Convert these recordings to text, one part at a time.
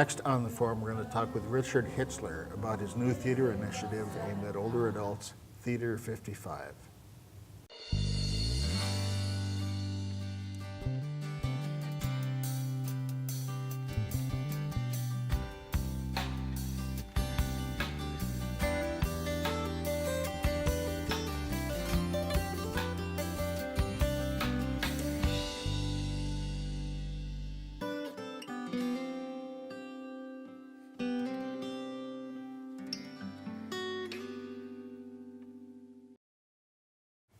Next on the forum, we're going to talk with Richard Hitchler about his new theater initiative aimed at older adults, Theater 55.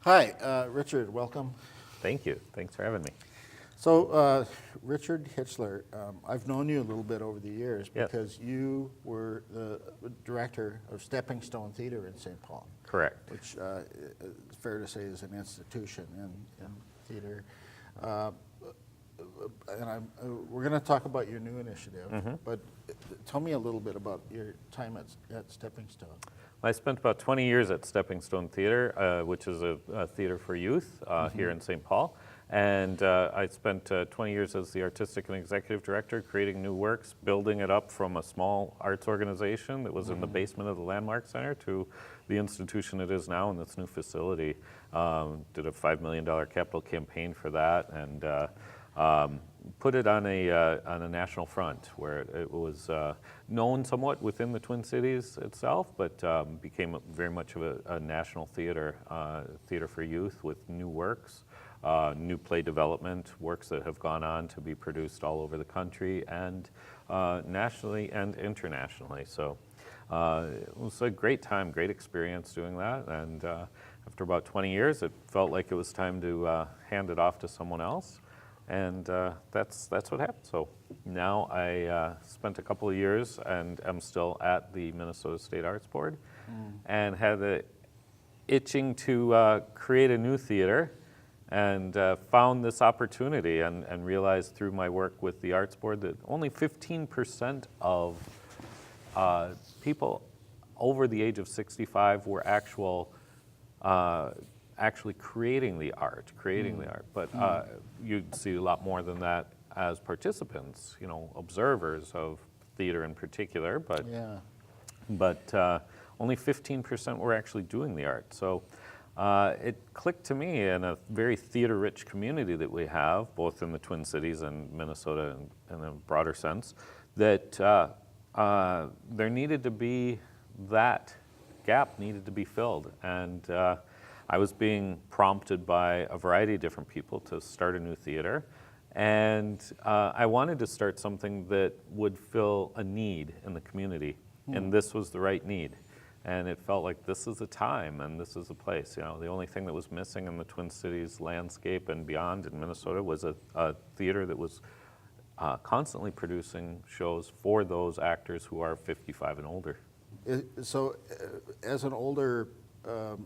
Hi, Richard, welcome. Thank you. Thanks for having me. So, Richard Hitchler, I've known you a little bit over the years Yes. because you were the director of Stepping Stone Theater in St. Paul. Correct. Which, it's fair to say, is an institution in theater. And we're going to talk about your new initiative, but tell me a little bit about your time at Stepping Stone. I spent about 20 years at Stepping Stone Theater, which is a theater for youth here in St. Paul. And I spent 20 years as the artistic and executive director, creating new works, building it up from a small arts organization that was in the basement of the Landmark Center to the institution it is now in this new facility. Did a $5 million capital campaign for that, and put it on a national front where it was known somewhat within the Twin Cities itself, but became very much of a national theater for youth with new works, new play development, works that have gone on to be produced all over the country and nationally and internationally. So it was a great time, great experience doing that, and after about 20 years it felt like it was time to hand it off to someone else. And that's what happened. So now I spent a couple of years and am still at the Minnesota State Arts Board and had the itching to create a new theater, and found this opportunity and realized through my work with the Arts Board that only 15% of people over the age of 65 were actually creating the art, but you'd see a lot more than that as participants, observers of theater in particular, but only 15% were actually doing the art. So it clicked to me in a very theater-rich community that we have, both in the Twin Cities and Minnesota in a broader sense, that there needed to be, that gap needed to be filled. And I was being prompted by a variety of different people to start a new theater, and I wanted to start something that would fill a need in the community, and this was the right need. And it felt like this is a time and this is a place. The only thing that was missing in the Twin Cities landscape and beyond in Minnesota was a theater that was constantly producing shows for those actors who are 55 and older. So, as an older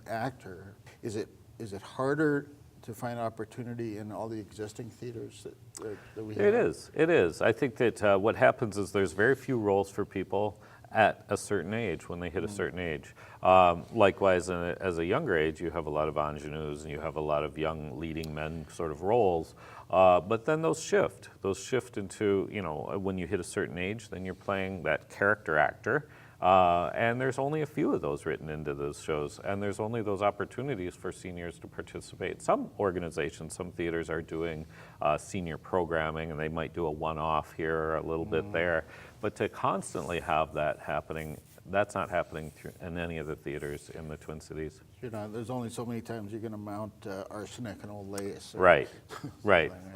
actor, is it harder to find opportunity in all the existing theaters that we have? It is. I think that what happens is there's very few roles for people at a certain age when they hit a certain age. Likewise, as a younger age, you have a lot of ingenues and you have a lot of young leading men sort of roles. But then those shift into, when you hit a certain age, then you're playing that character actor. And there's only a few of those written into those shows, and there's only those opportunities for seniors to participate. Some organizations, some theaters are doing senior programming, and they might do a one-off here or a little bit there. But to constantly have that happening, that's not happening in any of the theaters in the Twin Cities. There's only so many times you're going to mount arsenic and old lace. Right,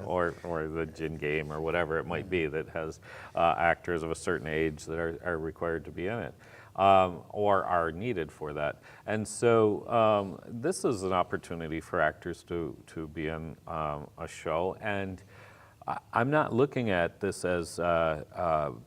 or the gin game or whatever it might be that has actors of a certain age that are required to be in it, or are needed for that. And so this is an opportunity for actors to be in a show, and I'm not looking at this as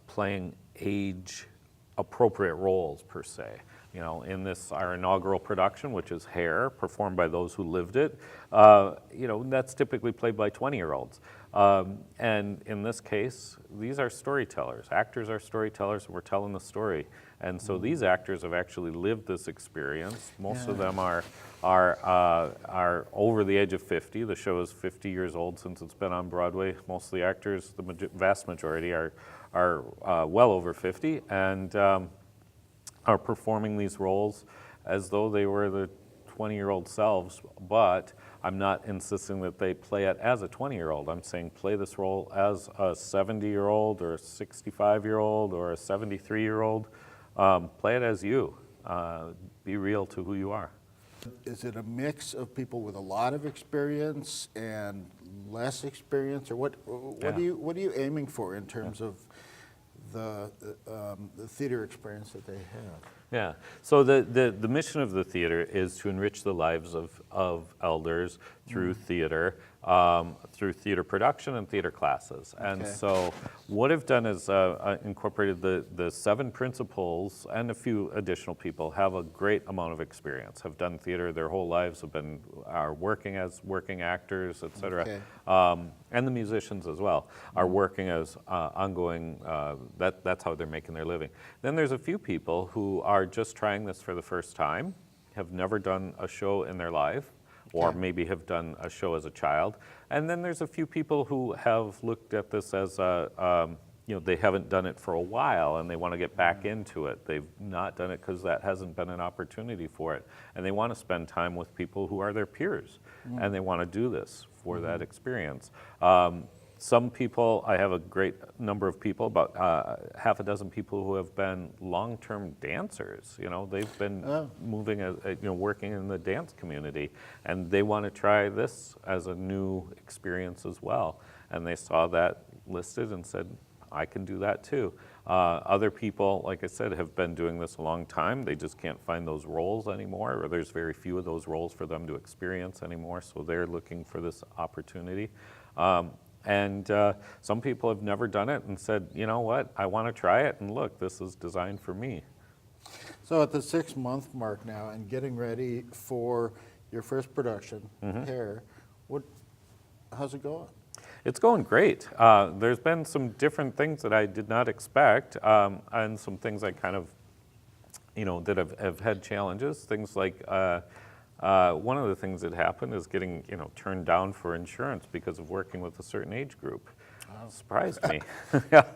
playing age-appropriate roles per se. In our inaugural production, which is Hair, performed by those who lived it, that's typically played by 20-year-olds. And in this case, these are storytellers. Actors are storytellers, and we're telling the story. And so these actors have actually lived this experience. Most of them are over the age of 50. The show is 50 years old since it's been on Broadway. Most of the actors, the vast majority, are are well over 50 and are performing these roles as though they were the 20-year-old selves, but I'm not insisting that they play it as a 20-year-old. I'm saying play this role as a 70-year-old or a 65-year-old or a 73-year-old. Play it as you. Be real to who you are. Is it a mix of people with a lot of experience and less experience, or what are you aiming for in terms of the theater experience that they have? Yeah. So the mission of the theater is to enrich the lives of elders through theater, through theater production and theater classes. And so what I've done is incorporated the 7 principals, and a few additional people have a great amount of experience, have done theater their whole lives, are working as working actors, et cetera. And the musicians as well are working as ongoing, that's how they're making their living. Then there's a few people who are just trying this for the first time, have never done a show in their life, or maybe have done a show as a child. And then there's a few people who have looked at this as they haven't done it for a while and they want to get back into it. They've not done it because that hasn't been an opportunity for it. And they want to spend time with people who are their peers, and they want to do this for that experience. Some people, I have a great number of people, about half a dozen people who have been long-term dancers. They've been moving, working in the dance community, and they want to try this as a new experience as well. And they saw that listed and said, I can do that too. Other people, like I said, have been doing this a long time. They just can't find those roles anymore, or there's very few of those roles for them to experience anymore, so they're looking for this opportunity. And some people have never done it and said, you know what, I want to try it, and look, this is designed for me. So at the 6-month mark now and getting ready for your first production, Hair, how's it going? It's going great. There's been some different things that I did not expect, and some things I kind of, that have had challenges. Things like, one of the things that happened is getting, turned down for insurance because of working with a certain age group. Surprised me. Yeah,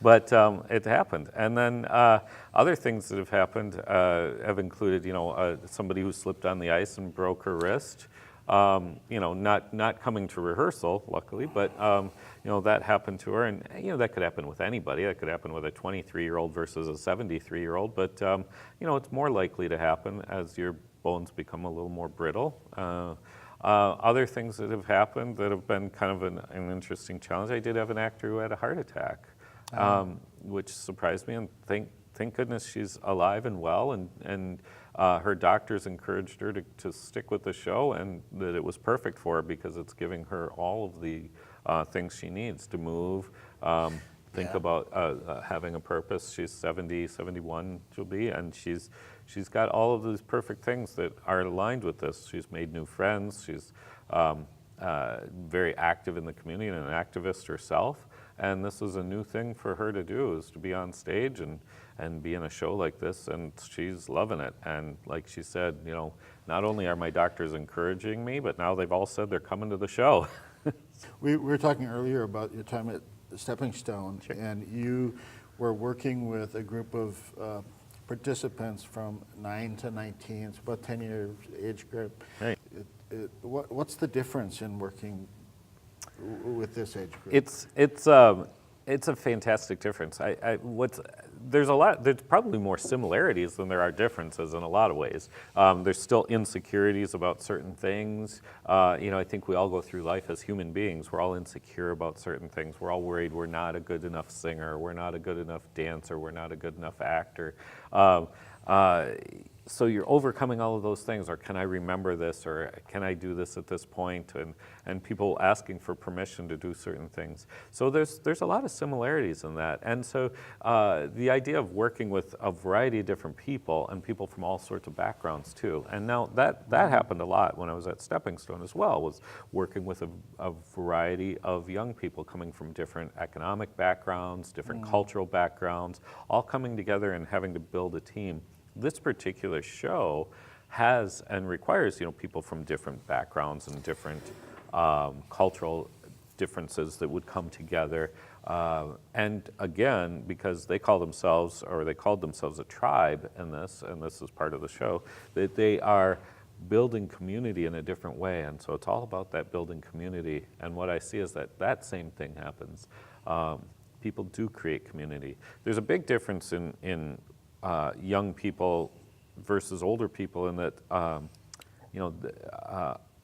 but it happened. And then other things that have happened have included, somebody who slipped on the ice and broke her wrist. Not coming to rehearsal, luckily, but that happened to her, and that could happen with anybody. That could happen with a 23-year-old versus a 73-year-old, but it's more likely to happen as your bones become a little more brittle. Other things that have happened that have been kind of an interesting challenge. I did have an actor who had a heart attack, which surprised me, and thank goodness she's alive and well, and her doctors encouraged her to stick with the show, and that it was perfect for her because it's giving her all of the things she needs to move, think about having a purpose. She's 70, 71 she'll be, and she's got all of these perfect things that are aligned with this. She's made new friends. She's very active in the community and an activist herself. And this is a new thing for her to do, is to be on stage and be in a show like this, and she's loving it. And like she said, not only are my doctors encouraging me, but now they've all said they're coming to the show. We were talking earlier about your time at Stepping Stone, and you were working with a group of participants from 9 to 19, it's about 10 years age group. Right. What's the difference in working with this age group? It's a fantastic difference. There's probably more similarities than there are differences in a lot of ways. There's still insecurities about certain things. I think we all go through life as human beings. We're all insecure about certain things. We're all worried we're not a good enough singer, we're not a good enough dancer, we're not a good enough actor. So you're overcoming all of those things, or can I remember this, or can I do this at this point, and people asking for permission to do certain things. So there's a lot of similarities in that. And so the idea of working with a variety of different people, and people from all sorts of backgrounds too. And now that happened a lot when I was at Stepping Stone as well, was working with a variety of young people coming from different economic backgrounds, different cultural backgrounds, all coming together and having to build a team. This particular show has and requires, people from different backgrounds and different cultural differences that would come together And again, because they called themselves a tribe in this, and this is part of the show, that they are building community in a different way. And so it's all about that building community. And what I see is that same thing happens. People do create community. There's a big difference in young people versus older people in that,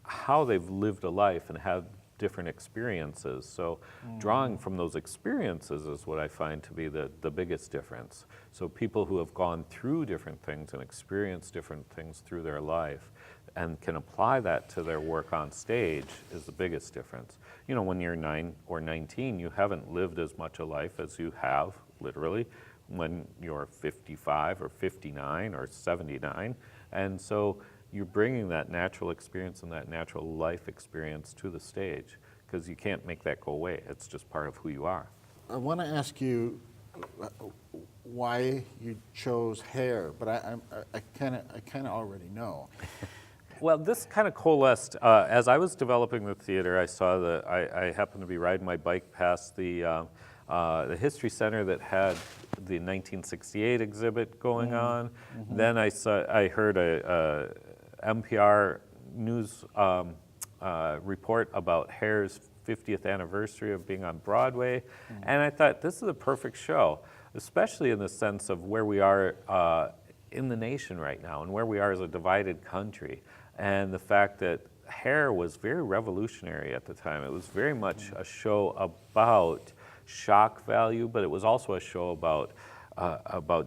how they've lived a life and have different experiences. So drawing from those experiences is what I find to be the biggest difference. So people who have gone through different things and experienced different things through their life and can apply that to their work on stage is the biggest difference. When you're 9 or 19, you haven't lived as much a life as you have, literally, when you're 55 or 59 or 79. And so you're bringing that natural experience and that natural life experience to the stage because you can't make that go away. It's just part of who you are. I want to ask you why you chose hair, but I kind of already know. Well, this kind of coalesced. As I was developing the theater, I saw that I happened to be riding my bike past the History Center that had the 1968 exhibit going on. Then I heard a NPR news report about Hair's 50th anniversary of being on Broadway, and I thought this is a perfect show, especially in the sense of where we are in the nation right now and where we are as a divided country, and the fact that Hair was very revolutionary at the time. It was very much a show about shock value, but it was also a show about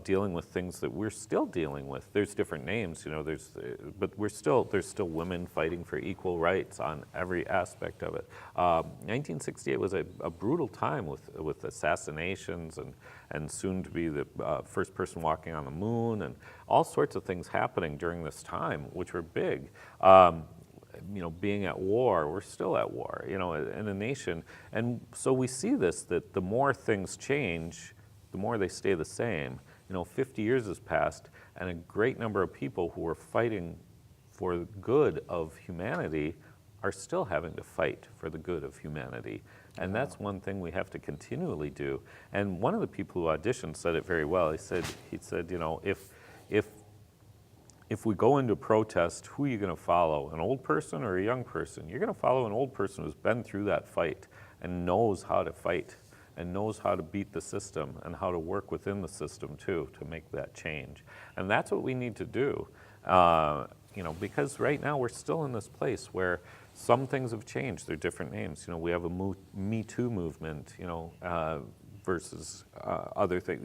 dealing with things that we're still dealing with. There's different names, but there's still women fighting for equal rights on every aspect of it. 1968 was a brutal time with assassinations and soon to be the first person walking on the moon and all sorts of things happening during this time, which were big. Being at war, we're still at war, in a nation. And so we see this, that the more things change, the more they stay the same. 50 years has passed, and a great number of people who were fighting for the good of humanity are still having to fight for the good of humanity. And that's one thing we have to continually do. And one of the people who auditioned said it very well. He said, if we go into protest, who are you going to follow, an old person or a young person? You're going to follow an old person who's been through that fight and knows how to fight and knows how to beat the system and how to work within the system too to make that change. And that's what we need to do, because right now we're still in this place where some things have changed. They're different names. We have a Me Too movement, versus other things,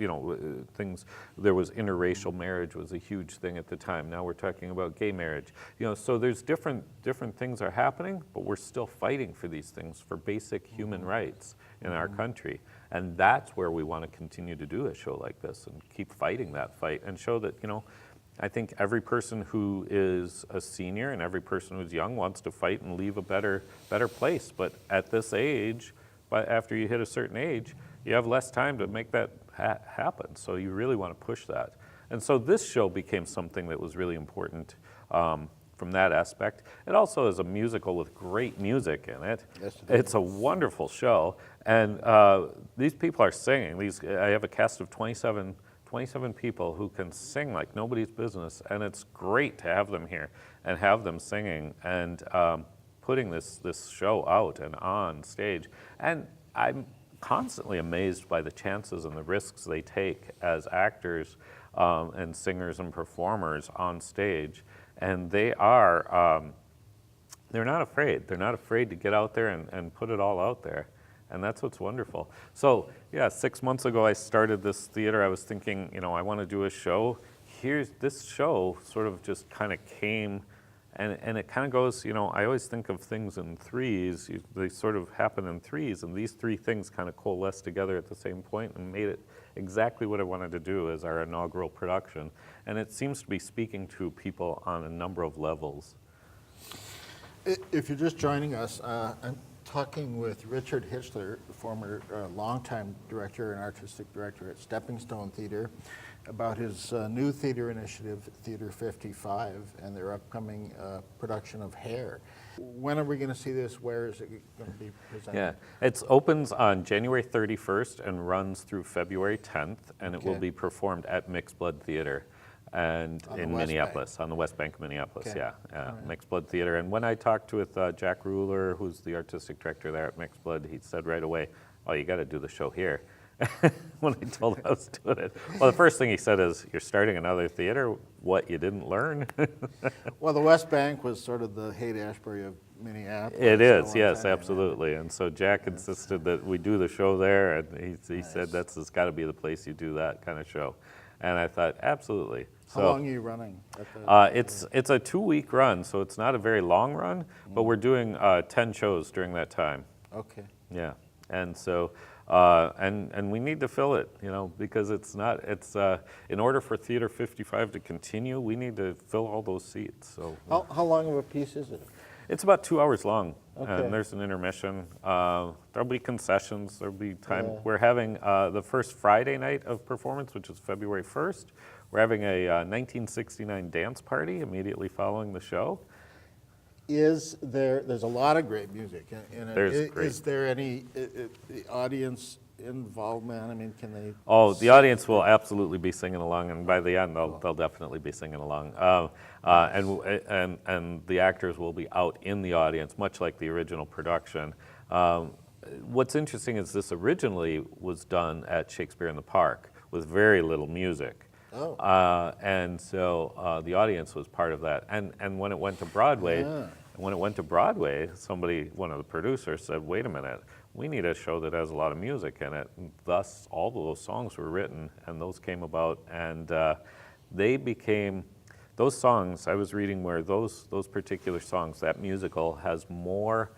things. There was interracial marriage was a huge thing at the time. Now we're talking about gay marriage. So there's different things are happening, but we're still fighting for these things, for basic human rights in our country. And that's where we want to continue to do a show like this and keep fighting that fight and show that, I think every person who is a senior and every person who's young wants to fight and leave a better place. But at this age, after you hit a certain age, you have less time to make that happen. So you really want to push that. And so this show became something that was really important from that aspect. It also is a musical with great music in it. Yes, it's a wonderful show. And these people are singing. I have a cast of 27 people who can sing like nobody's business. And it's great to have them here and have them singing and putting this show out and on stage. And I'm constantly amazed by the chances and the risks they take as actors and singers and performers on stage. And they are, they're not afraid. They're not afraid to get out there and put it all out there. And that's what's wonderful. So yeah, 6 months ago I started this theater. I was thinking, I want to do a show. This show sort of just kind of came. And it kind of goes, I always think of things in threes. They sort of happen in threes, and these three things kind of coalesced together at the same point and made it exactly what I wanted to do as our inaugural production. And it seems to be speaking to people on a number of levels. If you're just joining us, I'm talking with Richard Hitchler, former longtime director and artistic director at Stepping Stone Theater. about his new theater initiative, Theater 55, and their upcoming production of Hair. When are we going to see this? Where is it going to be presented? Yeah, it opens on January 31st and runs through February 10th, and it will Okay. be performed at Mixed Blood Theater and On the in West Minneapolis, on the West Bank of Minneapolis, Okay. yeah, Mixed Blood Theater. And when I talked with Jack Ruler, who's the artistic director there at Mixed Blood, he said right away, oh, you got to do the show here. When I told him I was doing it. Well, the first thing he said is, you're starting another theater? What, you didn't learn? Well, the West Bank was sort of the Haight-Ashbury of Minneapolis. It at is, one yes, time. absolutely. And so Jack insisted that we do the show there, and he said Nice. it's got to be the place you do that kind of show. And I thought, absolutely. How long are you running? At the, It's a 2-week run, so it's not a very long run, but we're doing 10 shows during that time. Okay. Yeah, and so, and we need to fill it, because in order for Theater 55 to continue, we need to fill all those seats, so. How long of a piece is it? It's about 2 hours long, Okay. and there's an intermission. There'll be concessions, there'll be time. Yeah. We're having the first Friday night of performance, which is February 1st. We're having a 1969 dance party immediately following the show. There's a lot of great music in it. There's great. Is there any the audience involvement? I mean, can they? Oh, the audience will absolutely be singing along, and by the end, they'll definitely be singing along. And the actors will be out in the audience, much like the original production. What's interesting is this originally was done at Shakespeare in the Park with very little music. Oh. And so the audience was part of that. And when it went to Broadway, one of the producers said, wait a minute, we need a show that has a lot of music in it. And thus, all of those songs were written, and those came about, and they became, those songs, I was reading where those particular songs, that musical has more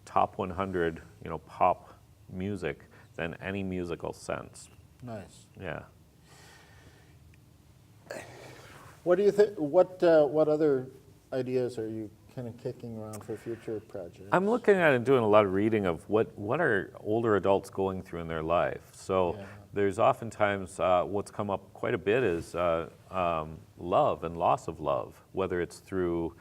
top 100, pop music than any musical since. Nice. Yeah. What do you think? What other ideas are you kind of kicking around for future projects? I'm looking at and doing a lot of reading of what are older adults going through in their life. So Yeah. there's oftentimes what's come up quite a bit is love and loss of love, whether it's through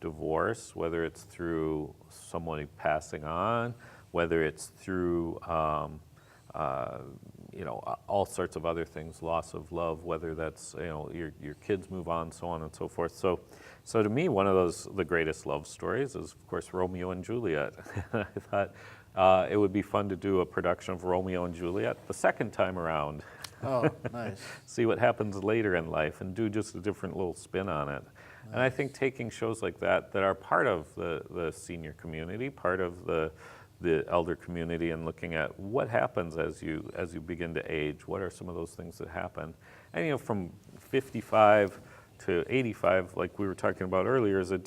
divorce, whether it's through someone passing on, whether it's through all sorts of other things, loss of love, whether that's, your kids move on, so on and so forth. So to me, one of the greatest love stories is, of course, Romeo and Juliet. I thought it would be fun to do a production of Romeo and Juliet the second time around. Oh, nice. See what happens later in life and do just a different little spin on it. Nice. And I think taking shows like that are part of the senior community, part of the elder community, and looking at what happens as you begin to age. What are some of those things that happen? And from 55 to 85, like we were talking about earlier, is a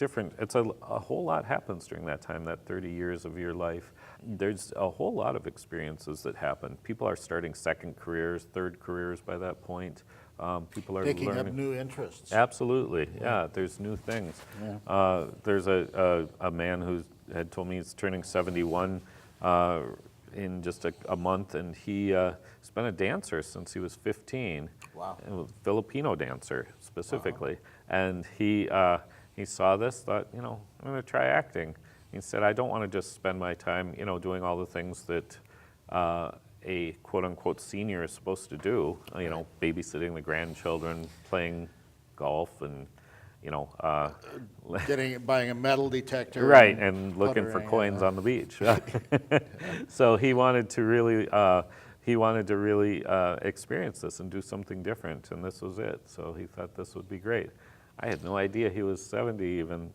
whole lot happens during that time, that 30 years of your life. There's a whole lot of experiences that happen. People are starting second careers, third careers by that point. People are Picking learning. up new interests. Absolutely, yeah. There's new things. Yeah. There's a man who had told me he's turning 71 in just a month, and he's been a dancer since he was 15. Wow. A Filipino dancer specifically. Wow. And he saw this, thought, I'm going to try acting. He said, I don't want to just spend my time, doing all the things that a quote-unquote senior is supposed to do, babysitting the grandchildren, playing golf, and buying a metal detector. Right, and looking for puttering, coins on the beach. So he wanted to really experience this and do something different, and this was it. So he thought this would be great. I had no idea he was 70 even.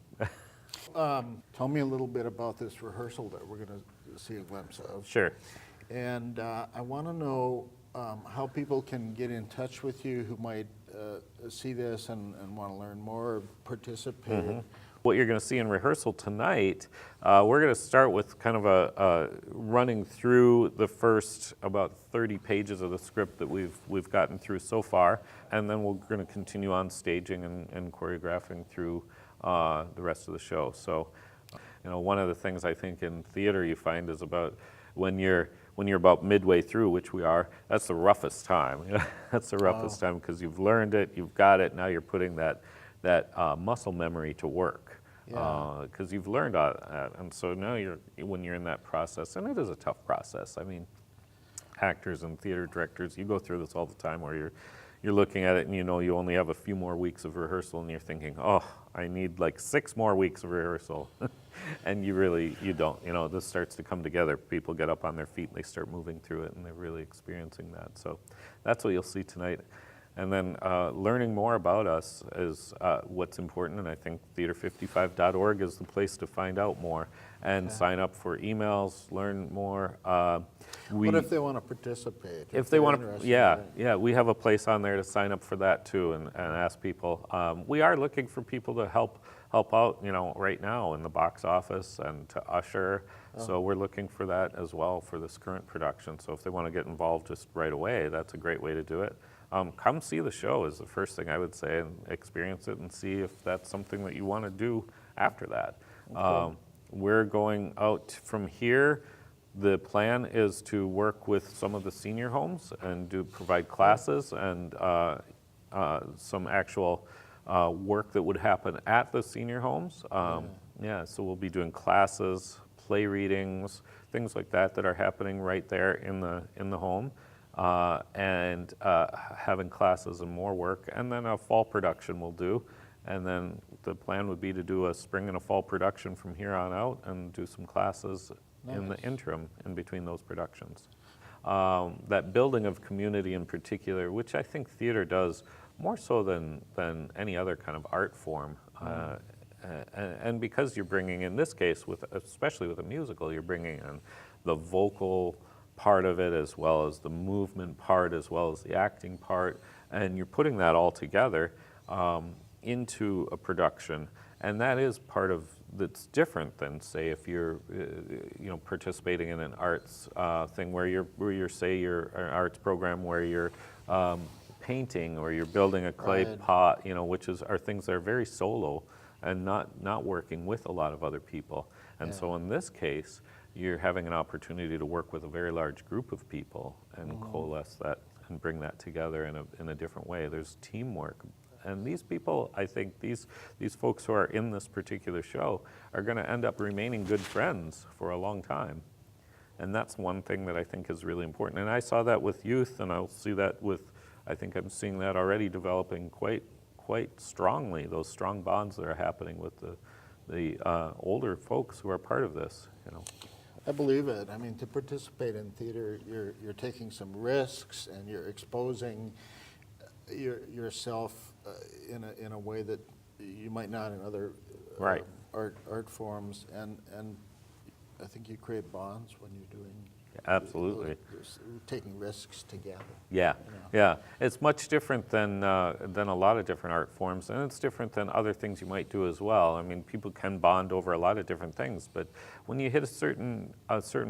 Tell me a little bit about this rehearsal that we're going to see a glimpse of. Sure. And I want to know how people can get in touch with you who might see this and want to learn more, participate. Mm-hmm. What you're going to see in rehearsal tonight, we're going to start with kind of a running through the first about 30 pages of the script that we've gotten through so far, and then we're going to continue on staging and choreographing through the rest of the show. So, one of the things I think in theater you find is about when you're when you're about midway through, which we are, that's the roughest time. That's the roughest time because you've learned it, you've got it, now you're putting that muscle memory to work. Because you've learned that, and so now when you're in that process, and it is a tough process. I mean, actors and theater directors, you go through this all the time where you're looking at it and you know you only have a few more weeks of rehearsal and you're thinking, oh, I need like 6 more weeks of rehearsal. And you don't. You know, this starts to come together. People get up on their feet and they start moving through it and they're really experiencing that. So that's what you'll see tonight. And then learning more about us is what's important, and I think theater55.org is the place to find out more and sign up for emails, learn more. What if they want to participate? If they want to, we have a place on there to sign up for that too, and ask people. We are looking for people to help out, you know, right now in the box office and to usher. So we're looking for that as well for this current production. So if they want to get involved just right away, that's a great way to do it. Come see the show is the first thing I would say, and experience it and see if that's something that you want to do after that. Okay. We're going out from here. The plan is to work with some of the senior homes and provide classes and some actual work that would happen at the senior homes. So we'll be doing classes, play readings, things like that are happening right there in the home. And having classes and more work, and then a fall production we'll do, and then the plan would be to do a spring and a fall production from here on out and do some classes in the interim in between those productions. That building of community in particular, which I think theater does more so than any other kind of art form, and because you're bringing, in this case, especially with a musical, you're bringing in the vocal part of it as well as the movement part as well as the acting part, and you're putting that all together into a production, and that is part of that's different than, say, if you're participating in an arts thing where you're say you're an arts program where you're painting or you're building a clay pot, which are things that are very solo and not working with a lot of other people. And so in this case, you're having an opportunity to work with a very large group of people and coalesce that and bring that together in a different way. There's teamwork. And these people, I think, these folks who are in this particular show are going to end up remaining good friends for a long time. And that's one thing that I think is really important. And I saw that with youth, and I'll see that I think I'm seeing that already developing quite strongly, those strong bonds that are happening with the older folks who are part of this, I believe it. I mean, to participate in theater, you're taking some risks and you're exposing yourself in a way that you might not in other art forms, and I think you create bonds when you're doing. Absolutely. Taking risks together. Yeah. It's much different than a lot of different art forms, and it's different than other things you might do as well. I mean, people can bond over a lot of different things, but when you hit a certain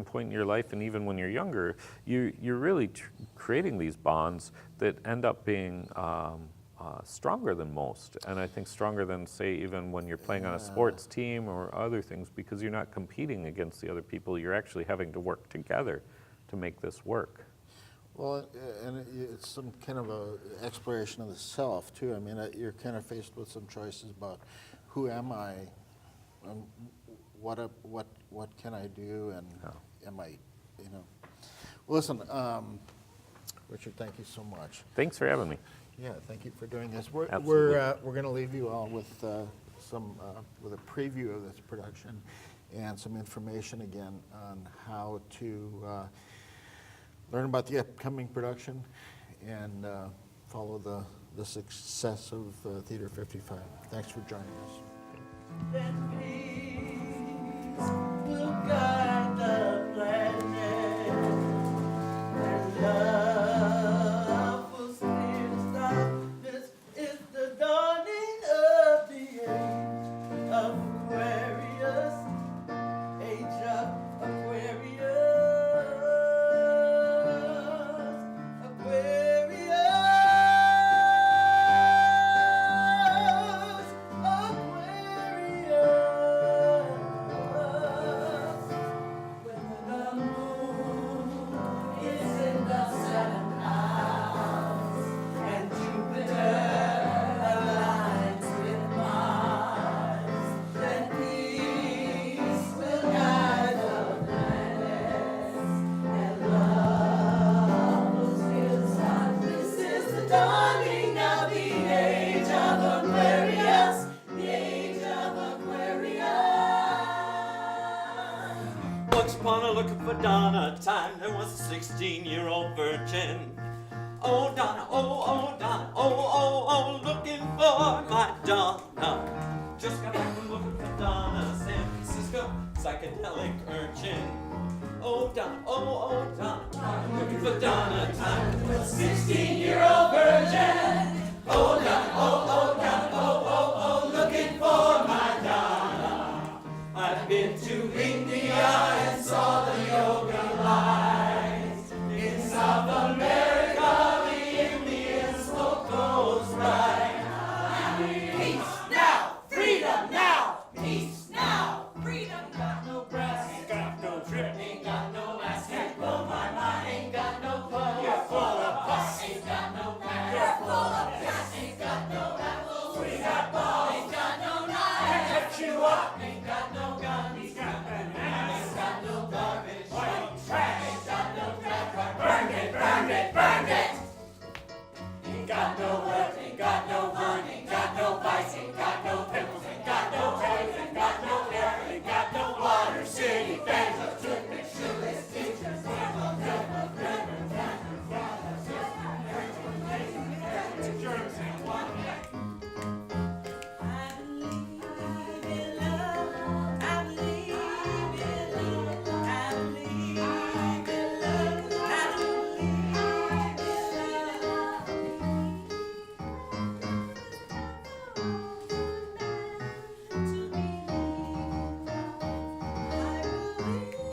point in your life, and even when you're younger, you're really creating these bonds that end up being stronger than most, and I think stronger than, say, even when you're playing on a sports team or other things, because you're not competing against the other people, you're actually having to work together to make this work. Well, and it's some kind of a exploration of the self too. I mean, you're kind of faced with some choices about who am I, what can I do, and am I, Listen, Richard, thank you so much. Thanks for having me. Yeah, thank you for doing this. We're going to leave you all with with a preview of this production and some information again on how to learn about the upcoming production and follow the success of Theater 55. Thanks for joining us. That peace will guide the planet, and love will still stop. This is the dawning of the age of Aquarius, age of Aquarius, Aquarius. upon a looking for Donna time. There was a 16-year-old virgin. Oh, Donna, oh, Donna, oh, looking for my Donna. Just got back from looking for Donna, San Francisco, psychedelic urchin. Oh, Donna, I'm looking for Donna time. There was a 16-year-old virgin. Oh, Donna, oh, looking for my Donna. I've been to India and saw the yoga lights. In South America, the Indians smoke those right. Peace now, freedom now. Peace now, freedom. Got no brass, ain't got no drip, ain't got no ass, can't blow my mind, ain't got no pus. You're full of pus, ain't got no pass. You're full of pus, ain't got no apples. We got balls, ain't got no knives. Can't cut you up.